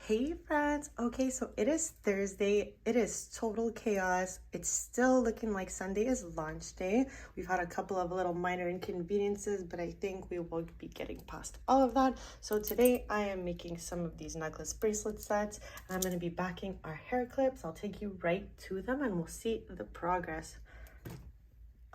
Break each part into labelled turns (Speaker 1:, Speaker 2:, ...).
Speaker 1: Hey friends, okay, so it is Thursday. It is total chaos. It's still looking like Sunday is launch day. We've had a couple of little minor inconveniences, but I think we will be getting past all of that. So today I am making some of these necklace bracelet sets, and I'm going to be backing our hair clips. I'll take you right to them and we'll see the progress.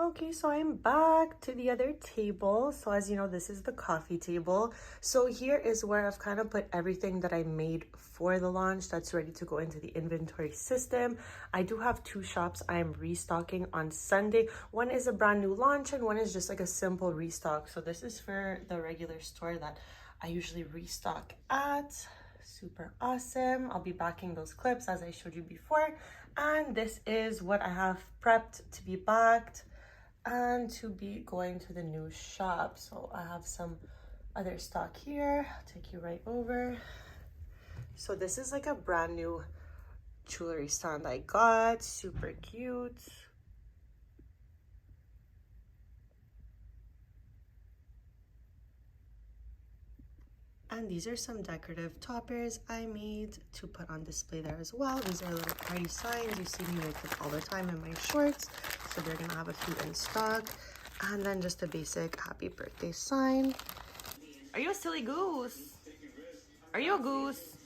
Speaker 1: Okay, so I'm back to the other table. So as you know, this is the coffee table. So here is where I've kind of put everything that I made for the launch that's ready to go into the inventory system. I do have two shops I am restocking on Sunday. One is a brand new launch and one is just like a simple restock. So this is for the regular store that I usually restock at. Super awesome. I'll be backing those clips as I showed you before. And this is what I have prepped to be backed and to be going to the new shop. So I have some other stock here. I'll take you right over. So this is like a brand new jewelry stand I got, super cute. And these are some decorative toppers I made to put on display there as well. These are little party signs. You see me make them all the time in my shorts. So they're gonna have a few in stock. And then just a basic happy birthday sign. Are you a silly goose? Are you a goose?